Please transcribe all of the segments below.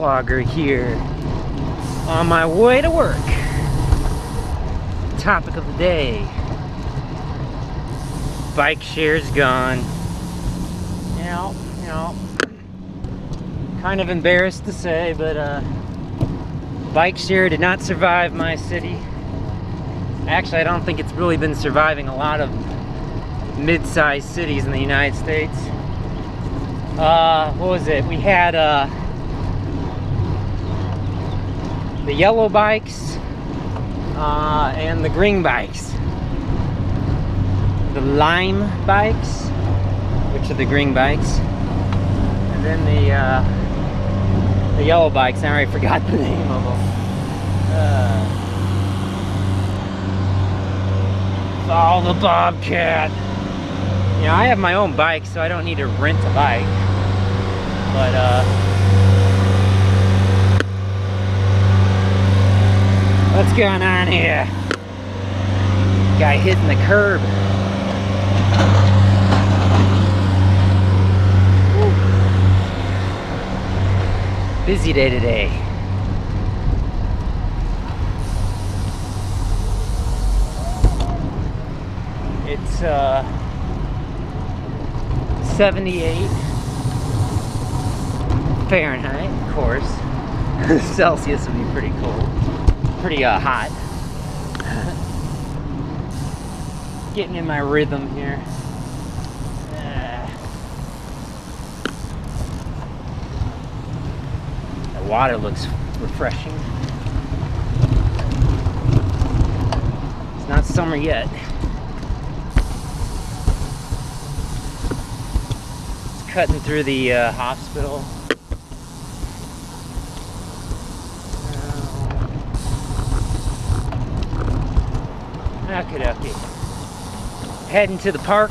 BikeBlogger here on my way to work. Topic of the day: bike share's gone. You know, kind of embarrassed to say, but bike share did not survive my city. Actually, I don't think it's really been surviving a lot of mid-sized cities in the United States. What was it? We had the yellow bikes and the green bikes. The lime bikes, which are the green bikes, and then the yellow bikes. I already forgot the name of them. Oh, the Bobcat. You know, I have my own bike, so I don't need to rent a bike. But what's going on here? Guy hitting the curb. Woo. Busy day today. It's 78 Fahrenheit, of course. Celsius would be pretty cold. Pretty hot. Getting in my rhythm here. The water looks refreshing. It's not summer yet. It's cutting through the hospital. Okay. Heading to the park,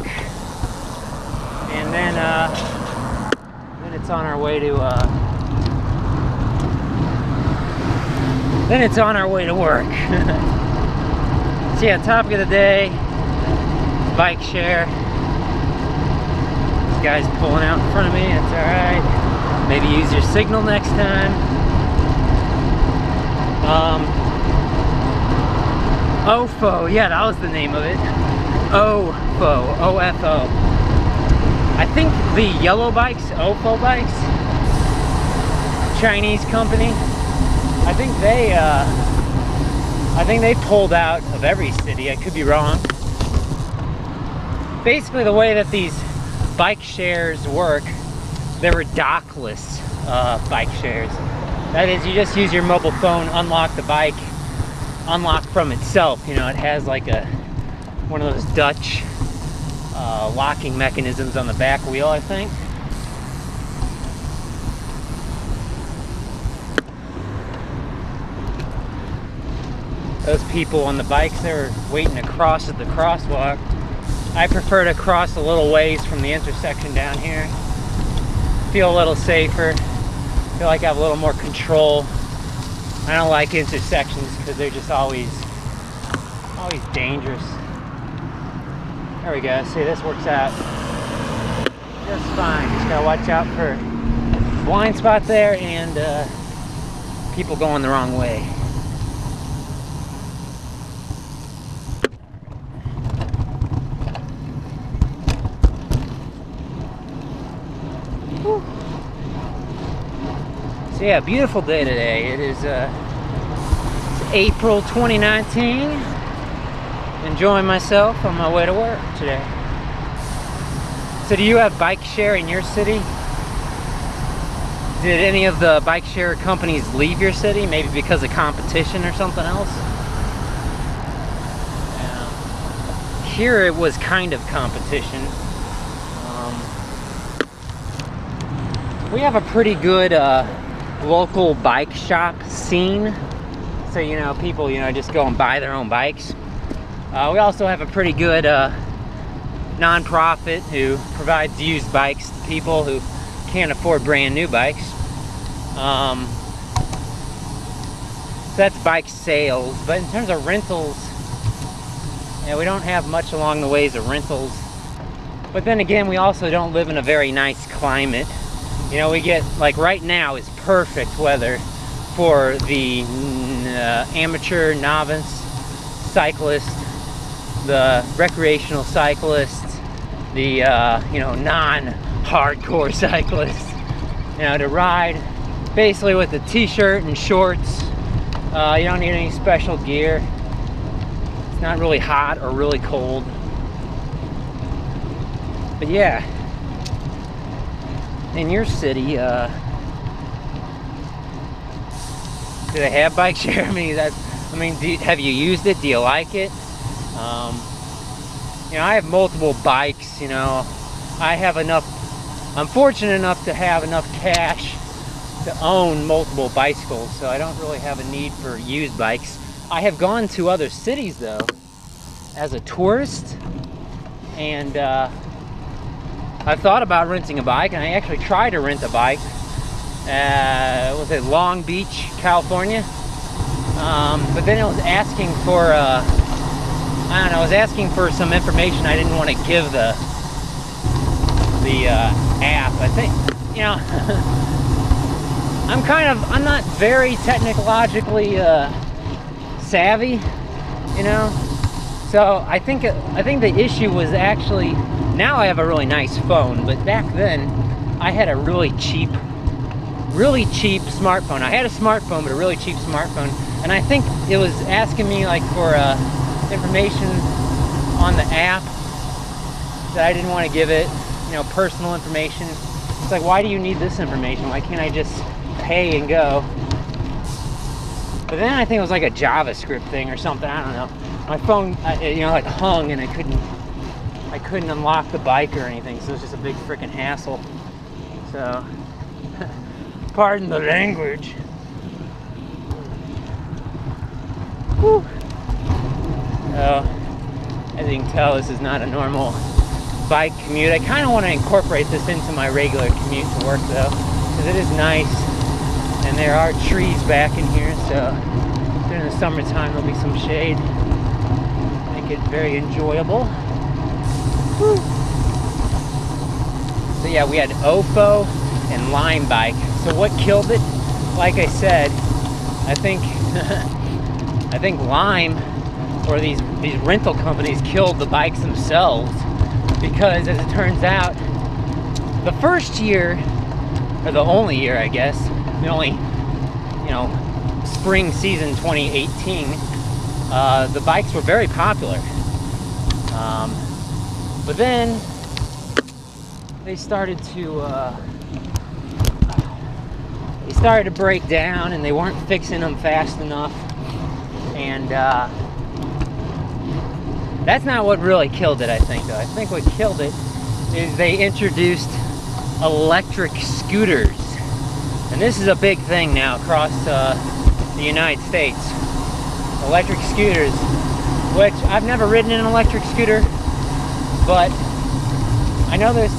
and then it's on our way to work. So yeah, topic of the day: bike share. This guy's pulling out in front of me. That's all right. Maybe use your signal next time. OFO, yeah, that was the name of it. OFO, O-F-O. I think the yellow bikes, OFO bikes, Chinese company, I think they pulled out of every city. I could be wrong. Basically, the way that these bike shares work, they were dockless bike shares. That is, you just use your mobile phone, unlock the bike, unlock from itself. You know, it has like one of those Dutch locking mechanisms on the back wheel, I think. Those people on the bikes, they were waiting to cross at the crosswalk. I prefer to cross a little ways from the intersection down here. Feel a little safer. Feel like I have a little more control. I don't like intersections because they're just always dangerous. There we go. See, this works out just fine. Just gotta watch out for blind spot there and people going the wrong way. Whew. So yeah, beautiful day today. It is it's April 2019. Enjoying myself on my way to work today. So do you have bike share in your city? Did any of the bike share companies leave your city? Maybe because of competition or something else? Yeah. Here it was kind of competition. We have a pretty good local bike shop scene. So, you know, people, you know, just go and buy their own bikes. We also have a pretty good non-profit who provides used bikes to people who can't afford brand new bikes. So that's bike sales. But in terms of rentals, yeah, we don't have much along the ways of rentals. But then again, we also don't live in a very nice climate. You know, we get, like right now is perfect weather for the amateur, novice cyclist, the recreational cyclist, the non-hardcore cyclist, to ride basically with a t-shirt and shorts. You don't need any special gear. It's not really hot or really cold. But yeah, in your city, do they have bike share? I mean, have you used it? Do you like it? I have multiple bikes. I'm fortunate enough to have enough cash to own multiple bicycles, so I don't really have a need for used bikes. I have gone to other cities though as a tourist, and I've thought about renting a bike, and I actually tried to rent a bike. Was it Long Beach, California? But then it was asking for it was asking for some information I didn't want to give the app. I think, I'm not very technologically savvy, so I think the issue was actually, now I have a really nice phone, but back then I had a really cheap smartphone. I had a smartphone, but a really cheap smartphone, and I think it was asking me like for information on the app that I didn't want to give it, personal information. It's like, why do you need this information? Why can't I just pay and go? But then I think it was like a JavaScript thing or something. I don't know. My phone, like hung, and I couldn't unlock the bike or anything, so it was just a big freaking hassle. So, pardon the language. Whew. So, as you can tell, this is not a normal bike commute. I kind of want to incorporate this into my regular commute to work though, because it is nice, and there are trees back in here, so during the summertime there'll be some shade. Make it very enjoyable. Whew. So yeah, we had Ofo and Lime bike. So what killed it? Like I said, I think I think Lime, or these rental companies, killed the bikes themselves, because as it turns out, the first year, or the only year I guess, the only spring season 2018, the bikes were very popular, but then they started to break down, and they weren't fixing them fast enough, and that's not what really killed it, I think, though. I think what killed it is they introduced electric scooters, and this is a big thing now across the United States. Electric scooters, which I've never ridden an electric scooter, but I know there's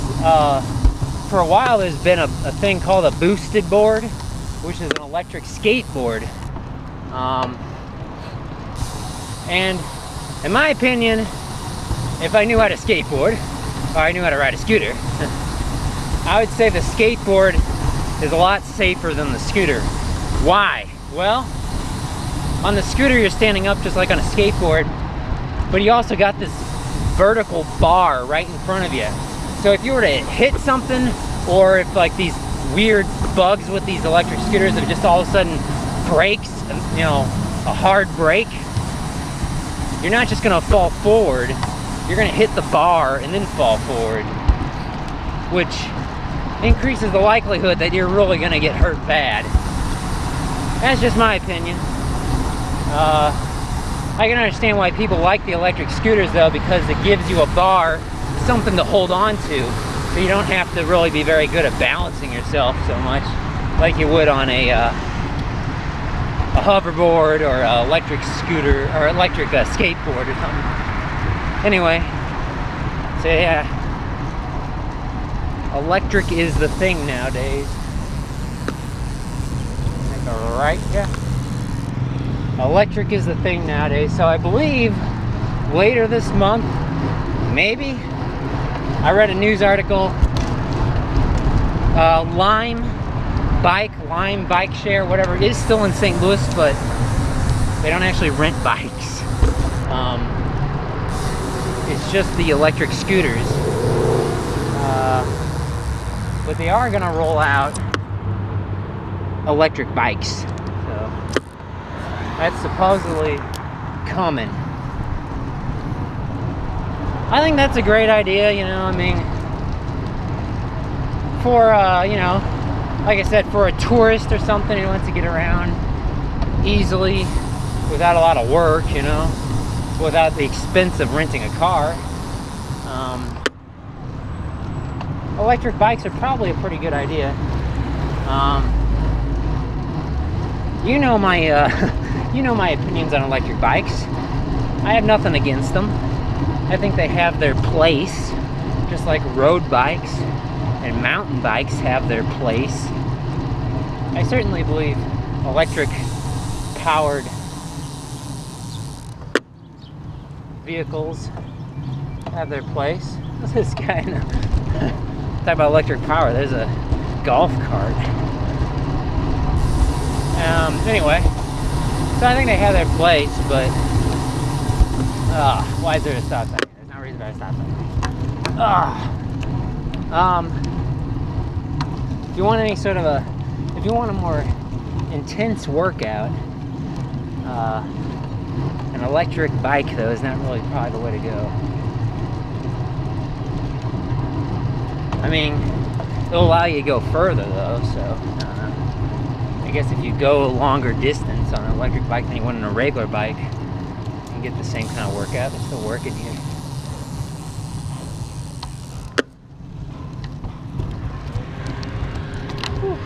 for a while there's been a thing called a boosted board, which is an electric skateboard, and in my opinion, if I knew how to skateboard, or I knew how to ride a scooter, I would say the skateboard is a lot safer than the scooter. Why? Well, on the scooter you're standing up just like on a skateboard, but you also got this vertical bar right in front of you. So if you were to hit something, or if like these weird bugs with these electric scooters that just all of a sudden breaks, a hard brake, you're not just gonna fall forward, you're gonna hit the bar and then fall forward, which increases the likelihood that you're really gonna get hurt bad. That's just my opinion. I can understand why people like the electric scooters though, because it gives you a bar, something to hold on to, so you don't have to really be very good at balancing yourself so much like you would on a hoverboard or an electric scooter or electric skateboard or something. Anyway, so yeah, electric is the thing nowadays. Make a right, yeah. Electric is the thing nowadays. So I believe later this month, maybe, I read a news article, Lime Lime bike share, whatever, is still in St. Louis, but they don't actually rent bikes. It's just the electric scooters. But they are gonna roll out electric bikes. So that's supposedly coming. I think that's a great idea, you know, I mean, for, you know, like I said, for a tourist or something who wants to get around easily without a lot of work, you know, without the expense of renting a car. Electric bikes are probably a pretty good idea. You know my you know my opinions on electric bikes. I have nothing against them. I think they have their place, just like road bikes and mountain bikes have their place. I certainly believe electric powered vehicles have their place. What's this guy? Talk about electric power. There's a golf cart. Anyway, so I think they have their place, but why is there a stop sign? There's no reason for a stop sign. If you want any sort of if you want a more intense workout, an electric bike though is not really probably the way to go. I mean, it'll allow you to go further though, so I guess if you go a longer distance on an electric bike than you would on a regular bike, you can get the same kind of workout. It's still working here. Whew.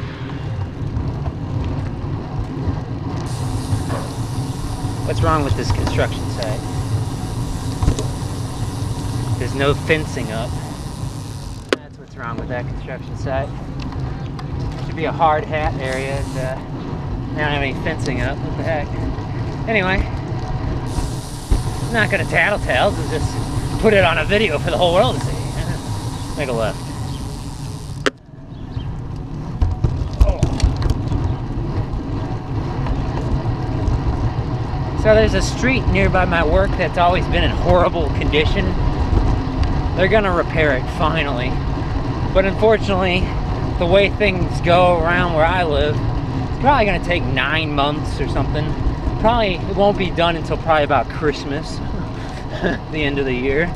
What's wrong with this construction site? There's no fencing up. What's wrong with that construction site? Should be a hard hat area, and they don't have any fencing up. What the heck? Anyway, I'm not gonna tattletale, so just put it on a video for the whole world to see. Make a left. Oh. So there's a street nearby my work that's always been in horrible condition. They're gonna repair it finally. But unfortunately, the way things go around where I live, it's probably gonna take 9 months or something. Probably, it won't be done until probably about Christmas, the end of the year.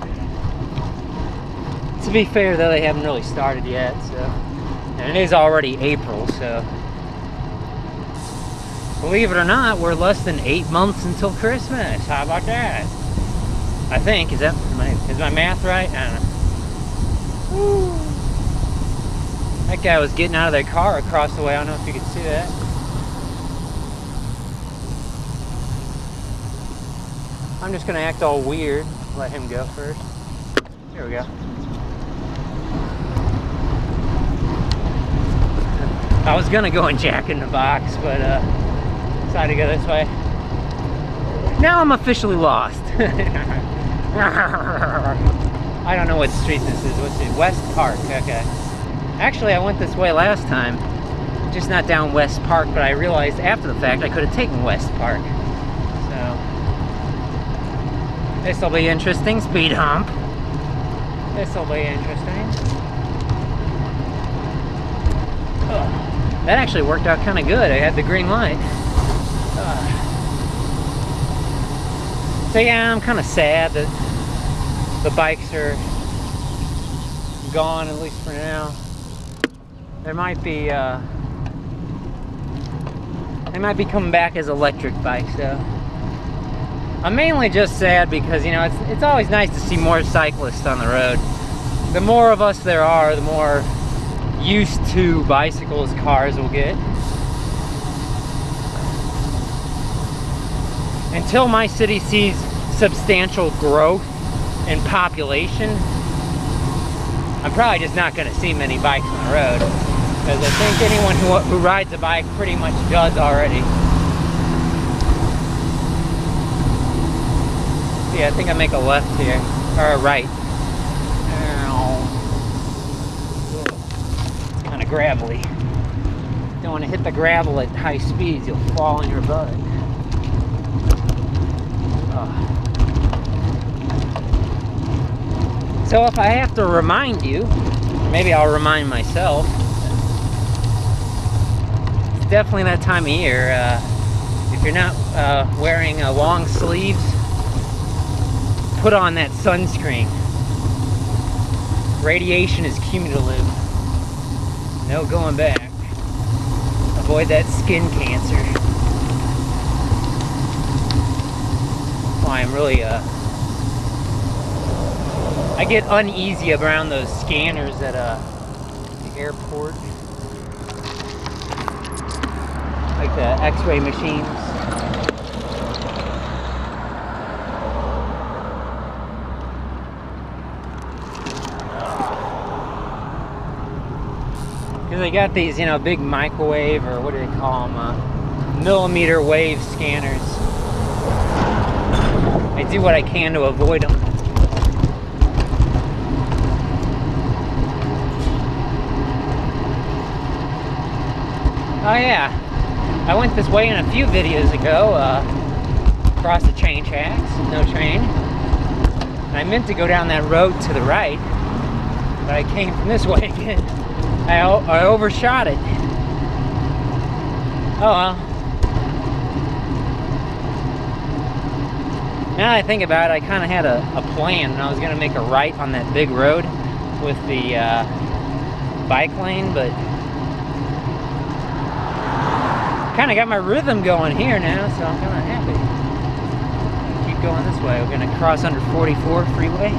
To be fair though, they haven't really started yet, so. And it is already April, so. Believe it or not, we're less than 8 months until Christmas. How about that? I think, is my math right? I don't know. Woo. That guy was getting out of their car across the way. I don't know if you could see that. I'm just gonna act all weird. Let him go first. Here we go. I was gonna go and jack in the box, but decided to go this way. Now I'm officially lost. I don't know what street this is. What's it? West Park. Okay. Actually, I went this way last time, just not down West Park, but I realized after the fact I could have taken West Park. So, this will be interesting. Speed hump. This will be interesting. Oh, that actually worked out kind of good. I had the green light. So yeah, I'm kind of sad that the bikes are gone, at least for now. They might be coming back as electric bikes though. I'm mainly just sad because, you know, it's always nice to see more cyclists on the road. The more of us there are, the more used to bicycles cars will get. Until my city sees substantial growth in population, I'm probably just not going to see many bikes on the road, because I think anyone who rides a bike pretty much does already. See, I think I make a left here, or a right. It's kind of gravelly. Don't want to hit the gravel at high speeds, you'll fall on your butt. So if I have to remind you, maybe I'll remind myself, it's definitely that time of year. If you're not wearing long sleeves, put on that sunscreen. Radiation is cumulative. No going back. Avoid that skin cancer. That's why I'm really, I get uneasy around those scanners at the airport. Like the X-ray machines. Because they got these, you know, big microwave, or what do they call them, millimeter wave scanners. I do what I can to avoid them. Oh yeah, I went this way in a few videos ago, across the train tracks, no train. And I meant to go down that road to the right, but I came from this way again. I overshot it. Oh well. Now that I think about it, I kind of had a plan, and I was going to make a right on that big road with the bike lane, but kind of got my rhythm going here now, so I'm kind of happy. Keep going this way. We're going to cross under 44 freeway.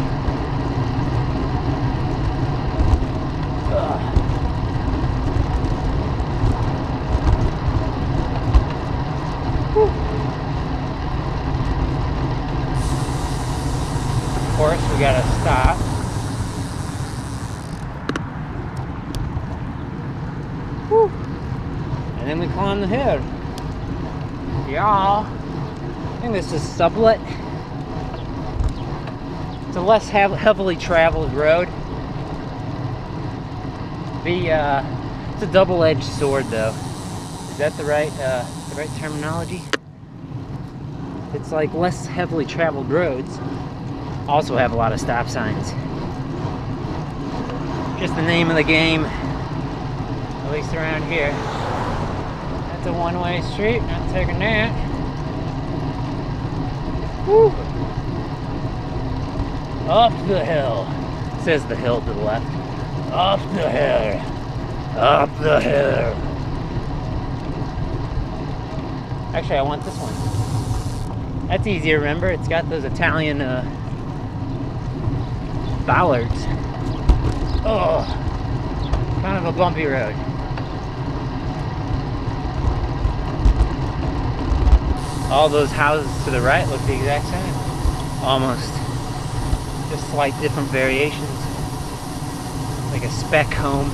Of course, we gotta stop. Whew. And then we climb the hill. Y'all, I think this is sublet. It's a less heavily traveled road. It's a double-edged sword, though. Is that the right terminology? It's like less heavily traveled roads also have a lot of stop signs. Just the name of the game, at least around here. That's a one-way street, not taking that. Woo. Up the hill, says the hill to the left. Up the hill, up the hill. Actually, I want this one. That's easy to remember. It's got those Italian bollards. Oh, kind of a bumpy road. All those houses to the right look the exact same. Almost. Just slight different variations. Like a spec home.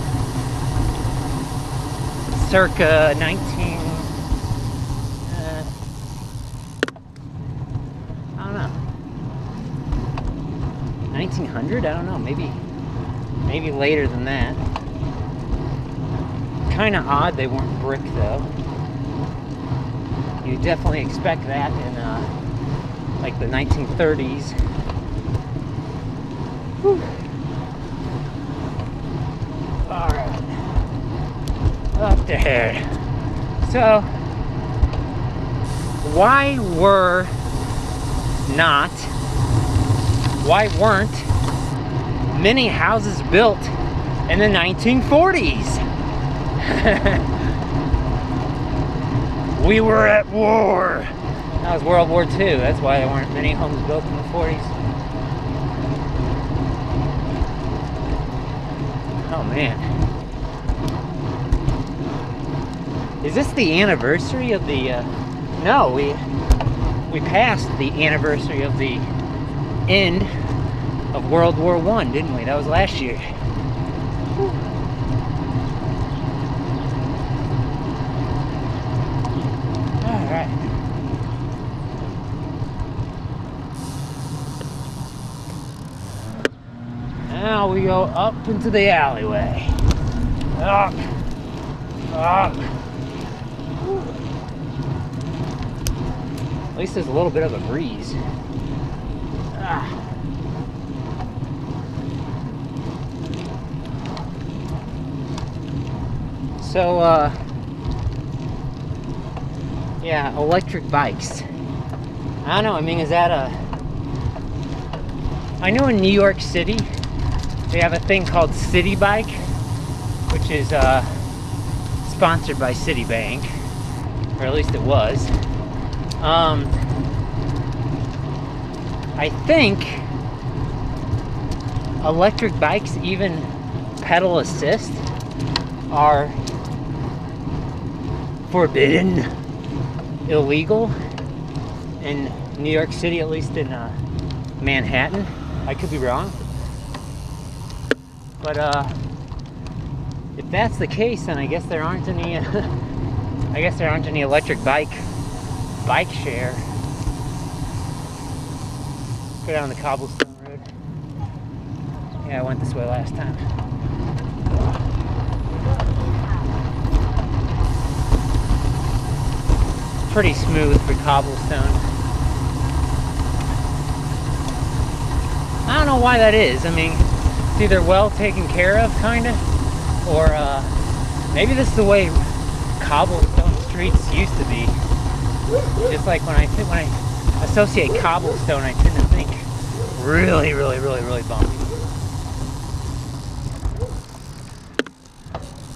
Circa 1900? I don't know, maybe later than that. Kind of odd they weren't brick, though. You definitely expect that in like the 1930s. Whew. All right, up there. So, why weren't many houses built in the 1940s? We were at war. That was World War II. That's why there weren't many homes built in the 40s. Oh man. Is this the anniversary of the, no, we passed the anniversary of the end of World War I, didn't we? That was last year. Whew. All right. Now we go up into the alleyway. Up. Up. At least there's a little bit of a breeze. So, yeah, electric bikes. I don't know, I mean, is that I know in New York City, they have a thing called City Bike, which is sponsored by Citibank, or at least it was. I think electric bikes, even pedal assist, are forbidden, illegal in New York City, at least in Manhattan. I could be wrong, but if that's the case, then I guess there aren't any I guess there aren't any electric bike share. Go down the cobblestone road. Yeah, I went this way last time. Pretty smooth for cobblestone. I don't know why that is. I mean, it's either well taken care of, kinda, or maybe this is the way cobblestone streets used to be. Just like when I associate cobblestone, I tend to think really bumpy.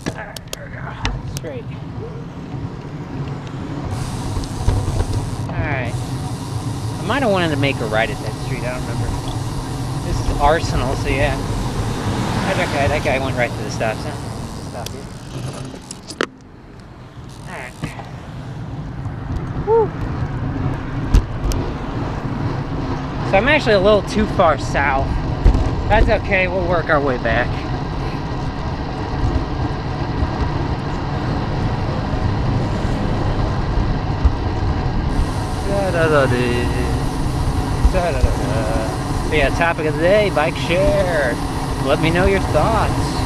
Alright, there we go. Straight. Alright. I might have wanted to make a right at that street, I don't remember. This is Arsenal, so yeah. That guy went right to the stop sign. Stop here. Alright. Woo. So I'm actually a little too far south. That's okay, we'll work our way back. So yeah, topic of the day, bike share. Let me know your thoughts.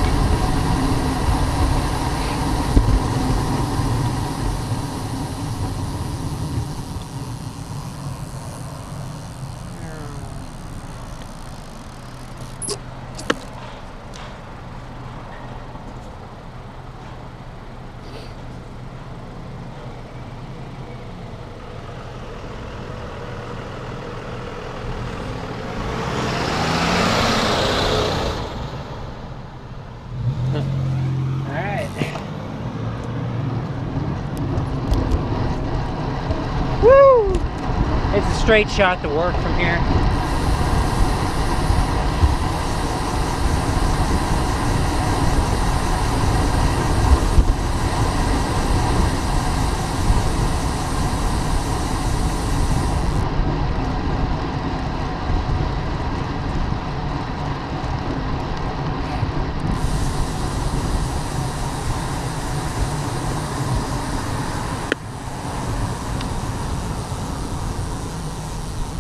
It's a straight shot to work from here.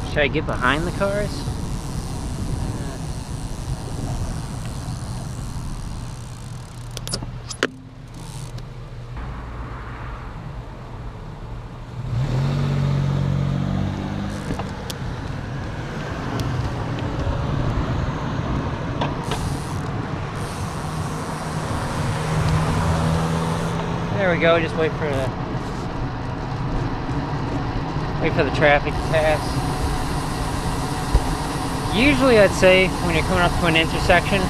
Should I get behind the cars? There we go, just wait for the traffic to pass. Usually I'd say when you're coming up to an intersection,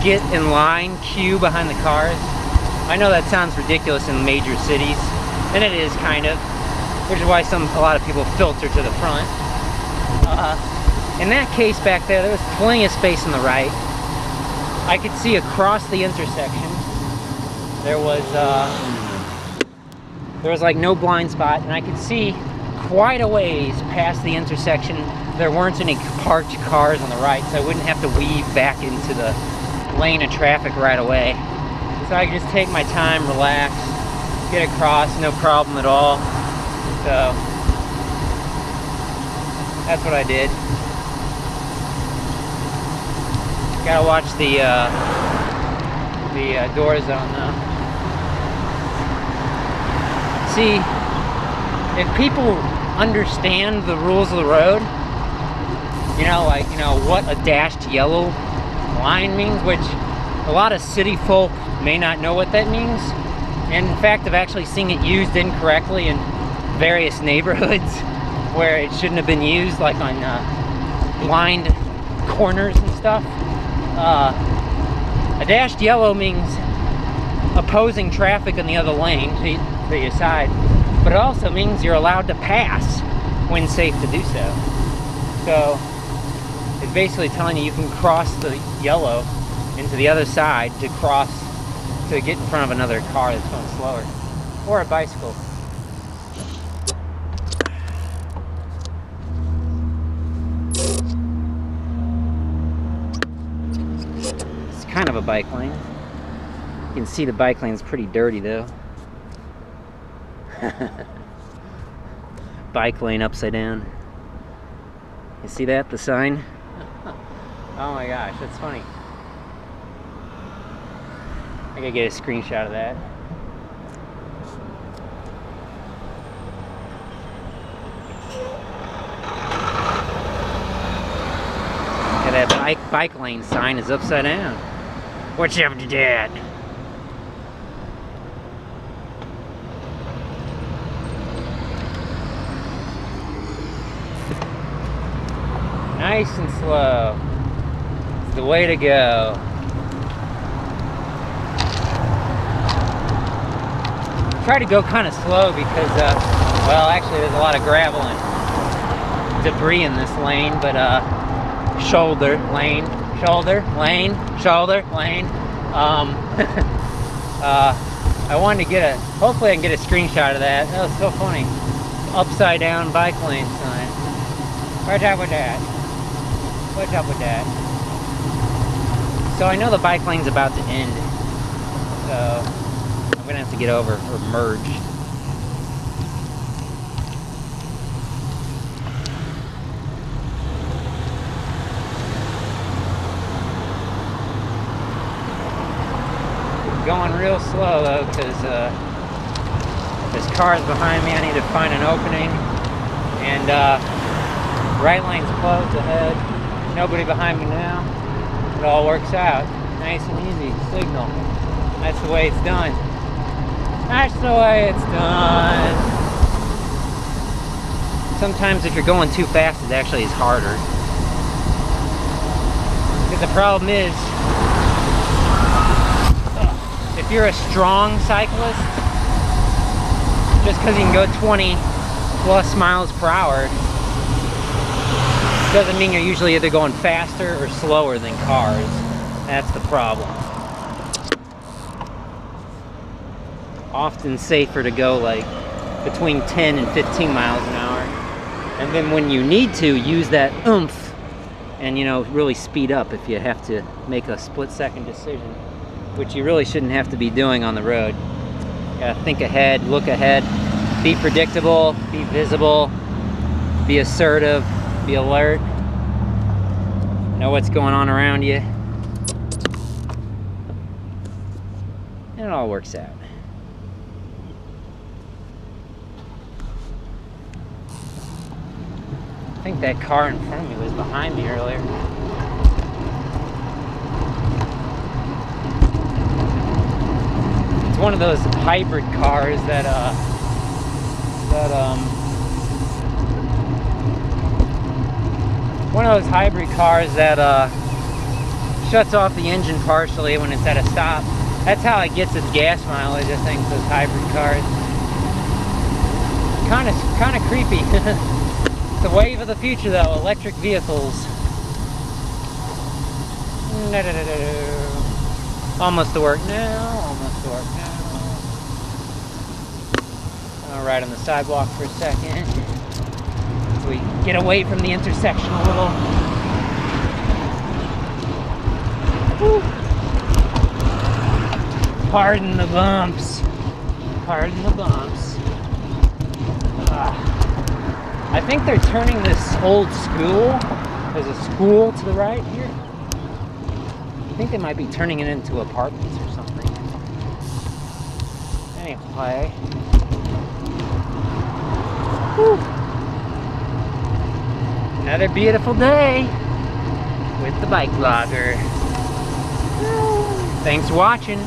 get in line, queue behind the cars. I know that sounds ridiculous in major cities, and it is kind of, which is why a lot of people filter to the front. In that case back there was plenty of space on the right. I could see across the intersection. There was like no blind spot, and I could see quite a ways past the intersection. There weren't any parked cars on the right, so I wouldn't have to weave back into the lane of traffic right away. So I could just take my time, relax, get across, no problem at all. So that's what I did. Gotta watch the door zone though. See, if people understand the rules of the road, you know, like, you know, what a dashed yellow line means, which a lot of city folk may not know what that means. And in fact, I've actually seen it used incorrectly in various neighborhoods where it shouldn't have been used, like on blind corners and stuff. A dashed yellow means opposing traffic in the other lane to your side, but it also means you're allowed to pass when safe to do so. So it's basically telling you can cross the yellow into the other side to cross, to get in front of another car that's going slower, or a bicycle. It's kind of a bike lane. You can see the bike lane's pretty dirty though. Bike lane upside down. You see that, the sign? Oh my gosh, that's funny. I gotta get a screenshot of that. Yeah, that bike lane sign is upside down. What's up to that? Nice and slow. It's the way to go. Try to go kind of slow because, well, actually there's a lot of gravel and debris in this lane, but shoulder lane. I wanted to get hopefully I can get a screenshot of that. That was so funny. Upside down bike lane sign. What's up with that? What's up with that? So I know the bike lane's about to end, so I'm gonna have to get over or merge. Going real slow though, because there's cars behind me. I need to find an opening, and right lane's closed ahead. Nobody behind me now. It all works out. Nice and easy. Signal. That's the way it's done. That's the way it's done. Sometimes if you're going too fast, it actually is harder. Because the problem is, if you're a strong cyclist, just because you can go 20 plus miles per hour, doesn't mean you're usually either going faster or slower than cars. That's the problem. Often safer to go like between 10 and 15 miles an hour. And then when you need to, use that oomph and, you know, really speed up if you have to make a split-second decision, which you really shouldn't have to be doing on the road. You gotta think ahead, look ahead, be predictable, be visible, be assertive, be alert, know what's going on around you, and it all works out. I think that car in front of me was behind me earlier. It's one of those hybrid cars that one of those hybrid cars that shuts off the engine partially when it's at a stop. That's how it gets its gas mileage, I think, those hybrid cars. Kind of creepy. It's the wave of the future, though, electric vehicles. Almost to work now, almost to work now. I'll ride on the sidewalk for a second. We get away from the intersection a little. Woo. Pardon the bumps. Pardon the bumps. I think they're turning this old school. There's a school to the right here. I think they might be turning it into apartments or something. Anyway. Whew. Another beautiful day with the BikeBlogger. Thanks for watching.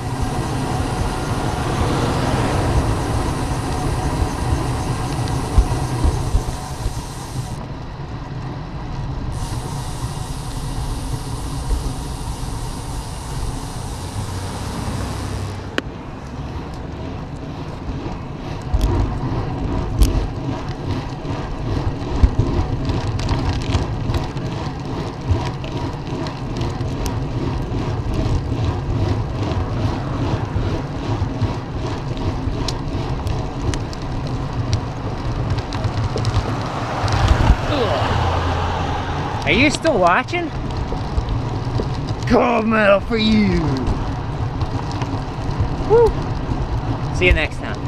Are you still watching? Gold medal for you! Woo! See you next time.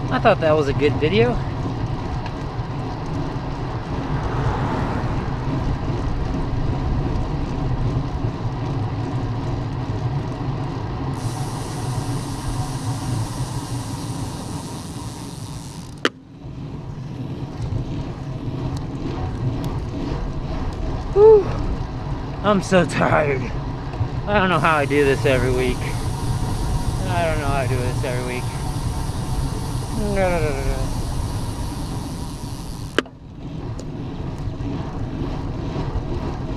I thought that was a good video. Whew. I'm so tired. I don't know how I do this every week. I don't know how I do this every week.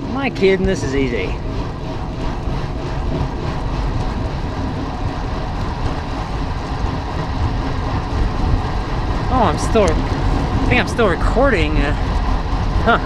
Am I kidding? This is easy. Oh, I think I'm still recording. Huh.